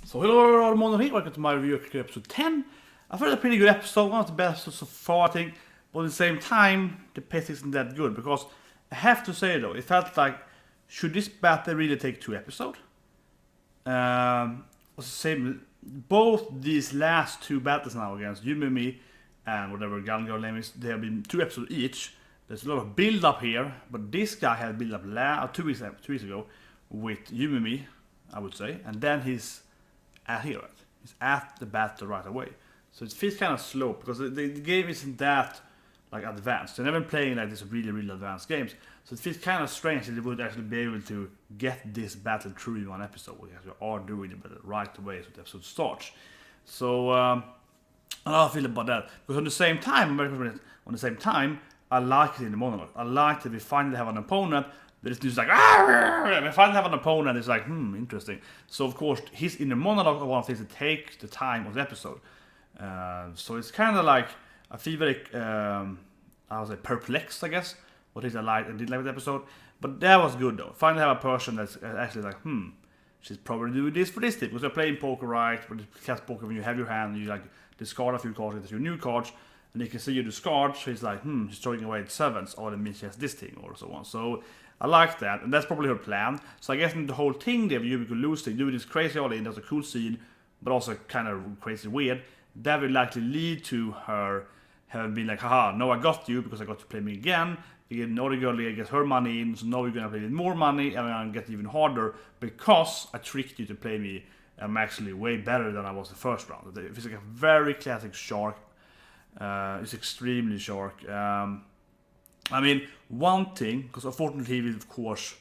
So hello everyone, here, welcome to my review of episode 10. I thought it was a pretty good episode, one of the best so far I think, but at the same time, the pace isn't that good, because I have to say though, it felt like, should this battle really take 2 episodes? Was the same, both these last 2 battles now against Yumi and whatever gun girl name is, they have been 2 episodes each. There's a lot of build up here, but this guy had build up 2 weeks ago with Yumi, I would say, and then he's he's at the battle right away. So it feels kind of slow because the game isn't that like advanced. They're never playing like this really advanced games. So it feels kind of strange that they would actually be able to get this battle through in one episode. We actually are doing the battle right away so the episode starts. So I don't know how I feel about that. Because on the same time, I like it in the monologue. I like that we finally have an opponent that is just like, we finally have an opponent, it's like, interesting. So of course, he's in the monologue of one of the things that takes the time of the episode. So it's kind of like, I feel very, I was like perplexed, I guess, what things I did like the episode. But that was good though. Finally have a person that's actually like, she's probably doing this for this tip. Because they're playing poker, right? But it's class poker, when you have your hand, you like discard a few cards into your new cards, and you can see you discard, so it's like, she's throwing away the 7s, or that means she has this thing, or so on. So I like that, and that's probably her plan. So I guess in the whole thing there, you could lose thing, do this crazy all in, that's a cool scene, but also kind of crazy weird. That will likely lead to her having been like, haha, no, I got you because I got to play me again. You get another girl, gets her money in, so now you're gonna play with more money, and I'm gonna get even harder because I tricked you to play me. I'm actually way better than I was the first round. It's like a very classic shark. It's extremely shark. I mean, one thing, because unfortunately he will of course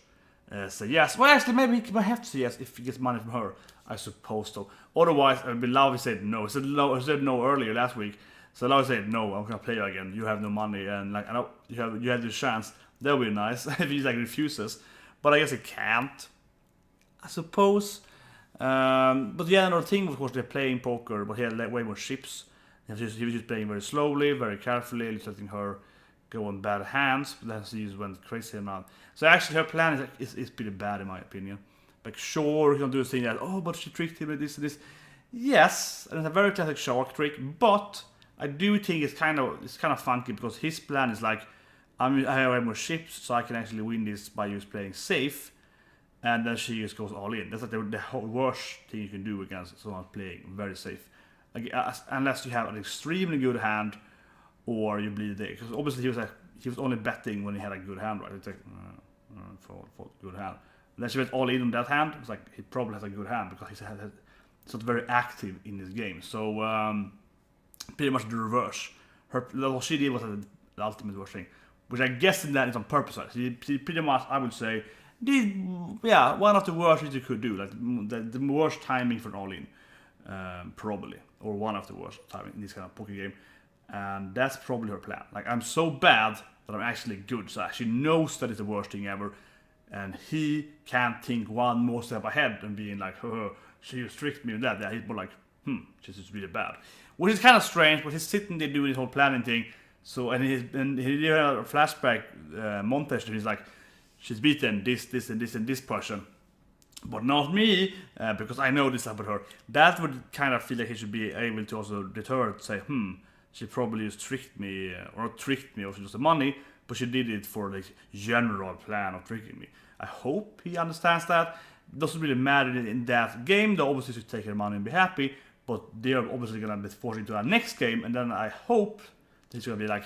say yes. Well, actually, maybe he might have to say yes if he gets money from her, I suppose so. Otherwise, I would be loud if he said no. He said no earlier last week. So now he said no, I'm gonna play you again. You have no money, and like I know you have this chance. That would be nice if he like refuses. But I guess he can't, I suppose. But yeah, another thing, of course, they're playing poker, but he had like way more ships. He was just playing very slowly, very carefully, letting her go in bad hands, but then she just went crazy around. So actually her plan is pretty bad in my opinion. Like sure, he can do a thing that, but she tricked him with this and this. Yes, and it's a very classic shark trick, but I do think it's kind of funky because his plan is like, I have more ships, so I can actually win this by just playing safe, and then she just goes all in. That's like the whole worst thing you can do against someone playing very safe. Like, unless you have an extremely good hand, or you bleed it. Because obviously he was only betting when he had a good hand, right? It's like for good hand. And then she went all in on that hand. It's like he probably has a good hand because he's not very active in this game. So pretty much the reverse. What she did was the ultimate worst thing, which I guess in that is on purpose. She pretty much, I would say, did one of the worst things you could do, like the worst timing for an all in, probably, or one of the worst timing in this kind of poker game. And that's probably her plan. Like, I'm so bad that I'm actually good. So she knows that it's the worst thing ever. And he can't think one more step ahead and being like, she tricked me with that. Yeah, he's more like, she's just really bad. Which is kind of strange, but he's sitting there doing this whole planning thing. So, and he did a flashback montage. And he's like, she's beaten this and this person. But not me, because I know this about her. That would kind of feel like he should be able to also deter to say, she probably just tricked me, or not tricked me, or she just the money, but she did it for the general plan of tricking me. I hope he understands that. It doesn't really matter in that game, though obviously she take her money and be happy, but they're obviously going to be forced into our next game, and then I hope that he's going to be like,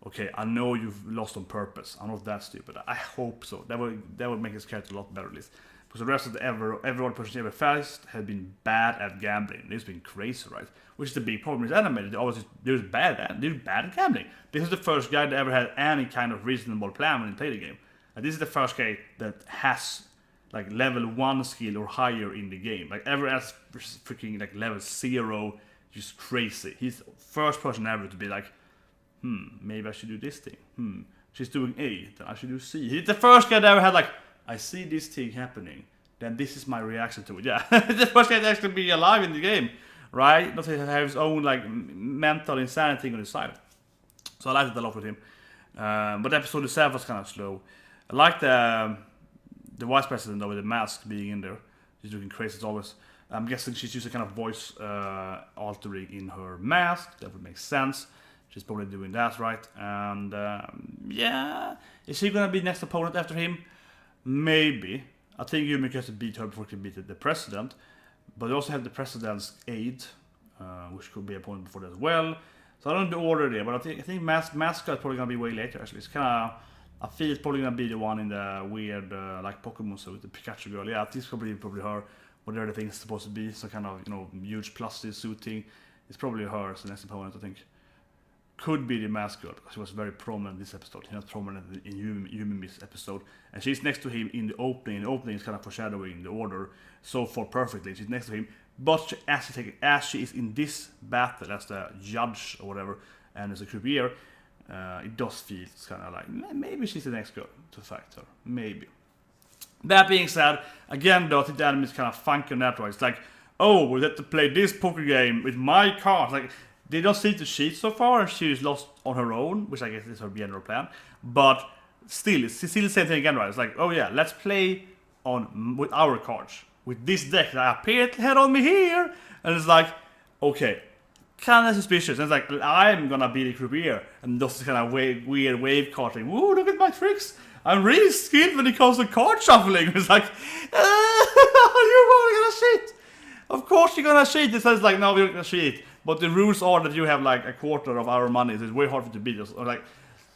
okay, I know you've lost on purpose, I'm not that stupid, I hope so. That would make his character a lot better at least. Because the rest of every person she ever faced had been bad at gambling. It's been crazy, right? Which is the big problem with animated. They're bad at gambling. This is the first guy that ever had any kind of reasonable plan when he played the game. And this is the first guy that has like level 1 skill or higher in the game. Like ever as freaking like level 0, just crazy. He's the first person ever to be like, maybe I should do this thing. She's doing A, then I should do C. He's the first guy that ever had like, I see this thing happening, then this is my reaction to it. Yeah, the first guy to actually be alive in the game, right? Not to have his own like mental insanity on his side. So I liked it a lot with him. But episode itself was kind of slow. I liked the vice president though with the mask being in there. He's looking crazy as always. I'm guessing she's using kind of voice altering in her mask. That would make sense. She's probably doing that, right? And yeah, is she gonna be next opponent after him? Maybe. I think Yumiko has to beat her before she can beat the president. But they also have the president's aide, which could be a point before that as well. So I don't know the order there, but I think Mascot is probably gonna be way later. Actually, it's kind of. I feel it's probably gonna be the one in the weird like Pokemon suit, the Pikachu girl. Yeah, I think it's probably her. Whatever the thing is supposed to be, some kind of huge plastic suit thing. It's probably her as the next opponent. I think could be the mascot because she was very prominent in this episode. She's not prominent in Yumi's episode, and she's next to him in the opening. The opening is kind of foreshadowing the order so far perfectly. She's next to him, but as she is in this battle as the judge or whatever, and as a croupier, it does feel kind of like maybe she's the next girl to fight her. Maybe. That being said, again though, I think the anime is kind of funky on that way. It's like, oh, we have to play this poker game with my cards. Like, they don't seem to cheat so far, and she's lost on her own, which I guess is her general plan. But still, it's still the same thing again, right? It's like, oh yeah, let's play with our cards. With this deck that I apparently had on me here. And it's like, okay, kind of suspicious. And it's like, I'm gonna be the croupier. And those kind of weird wave card thing. Woo, look at my tricks. I'm really skilled when it comes to card shuffling. It's like, you're gonna cheat. Of course you're gonna cheat. It says like, no, we're gonna cheat. But the rules are that you have like a quarter of our money. So it's way hard for you to beat us. Or like,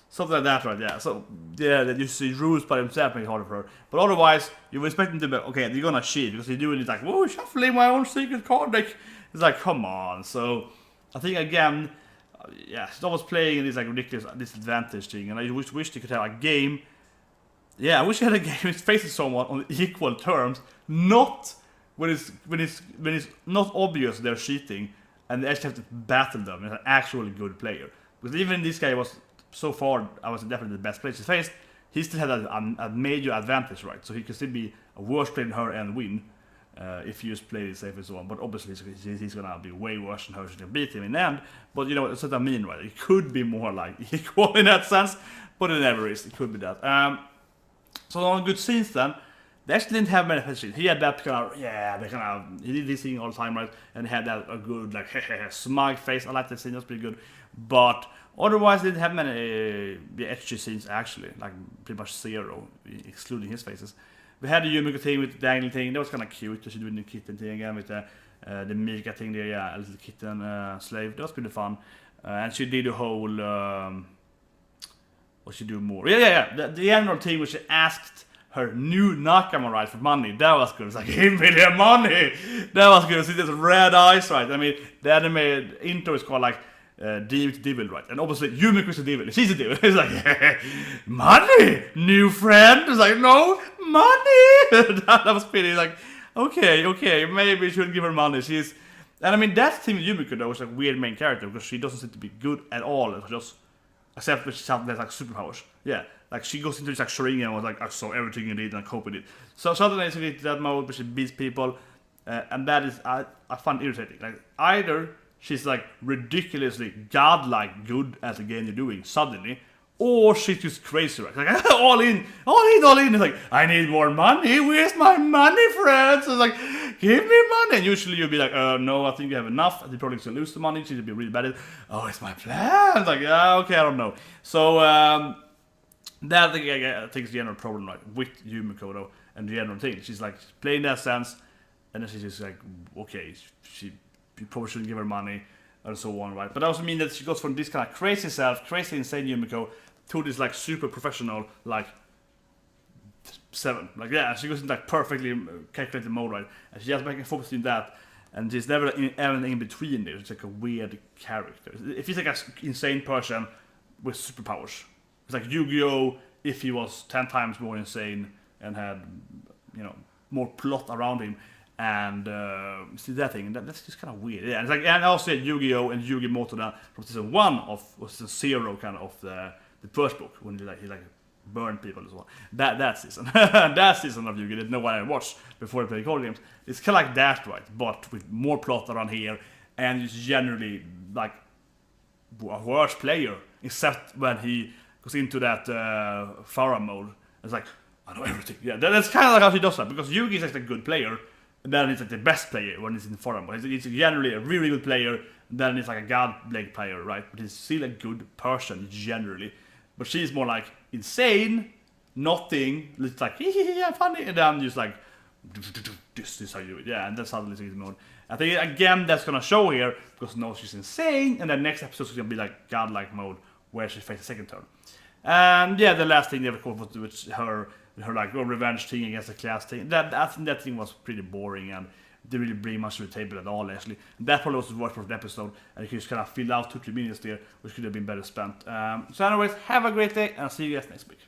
something like that, right? Yeah. So, yeah, that you see rules by themselves make it harder for her. But otherwise, you expect them to be, okay, they're gonna cheat. Because they're doing it like, whoa, shuffling my own secret card deck. It's like, come on. So, I think again, yeah, she's always playing in this like ridiculous disadvantage thing. And I wish they could have a game. Yeah, I wish I had a game which faces someone on equal terms, not when it's not obvious they're cheating, and they actually have to battle them as an actually good player. Because even this guy was so far, I was definitely the best player he faced. He still had a major advantage, right? So he could still be a worse player than her and win if you just play it safe and so on. But obviously he's gonna be way worse than her. She's gonna beat him in the end. But you know that's what I mean, right? It could be more like equal in that sense, but it never is. It could be that. So on good scenes then, they actually didn't have many scenes. He had that kind of, he did this thing all the time, right? And he had that a good, like, smug face. I like that scene, that's pretty good. But otherwise, they didn't have many etchy scenes, actually. Like, pretty much zero, excluding his faces. We had the Yumiko thing with the dangling thing. That was kind of cute. She doing the kitten thing again with the Mika thing there, yeah, a little kitten slave. That was pretty fun. And she did the whole... what she do more? Yeah. The animal thing where she asked her new Nakama right for money. That was good. It's like, give me the money. That was good. See, there's red eyes, right? I mean, the anime intro is called like Devil, right? And obviously, Yumiko is a devil. She's a devil. It's like, money, new friend. It's like, no, money. that was pretty like, okay, maybe we shouldn't give her money. She's, and I mean, that thing with Yumiko though was like weird main character because she doesn't seem to be good at all. It's just except when she has like superpowers. Yeah, like she goes into this like Sharingan and was like, I saw everything you did and I copied it. So suddenly she gets that mode where she beats people, and that is I find irritating. Like either she's like ridiculously godlike good at the game you're doing suddenly, or she's just crazy, right? Like all in. It's like, I need more money. Where's my money, friends? It's like, give me money. And usually you'll be like, no, I think you have enough. And you're probably going to lose the money. She'll be really bad at it. Oh, it's my plan. It's like, yeah, okay, I don't know. So, that I think is the general problem, right, with Yumiko, though, and the general thing. She's like, playing that sense, and then she's just like, okay, you probably shouldn't give her money, and so on, right? But that also means that she goes from this kind of crazy self, crazy insane Yumiko, to this like super professional, like 7. Like, yeah, she goes into like perfectly calculated mode, right? And she just making focus in that, and there's never anything in between there. It's like a weird character. If he's like an insane person with superpowers, it's like Yu-Gi-Oh! If he was 10 times more insane and had, more plot around him. And see that thing, that's just kind of weird. Yeah, it's like, and also Yu-Gi-Oh! And Yu-Gi Moto from season 1 was season 0 kind of the first book when he burned people as well. That season, that season of Yu-Gi that no one had watched before he played card games. It's kind of like that, right? But with more plot around here, and it's generally like a worse player, except when he goes into that Farah mode. It's like, I know everything. Yeah, that's kind of like how she does that, because Yugi is actually a good player, then he's like the best player when he's in form. But he's generally a really good player. Then he's like a godlike player, right? But he's still a good person generally. But she's more like insane, nothing. It's like yeah, funny, and then just like this is how you do it, yeah. And then suddenly she's mode. I think again that's gonna show here because now she's insane, and then next episode is gonna be like godlike mode where she faces the second turn. And yeah, the last thing they recorded was her like revenge thing against the class thing. That thing was pretty boring and didn't really bring much to the table at all actually. And that probably was the worst part of the episode, and you could just kind of fill out 2-3 minutes there, which could have been better spent. So anyways, have a great day and I'll see you guys next week.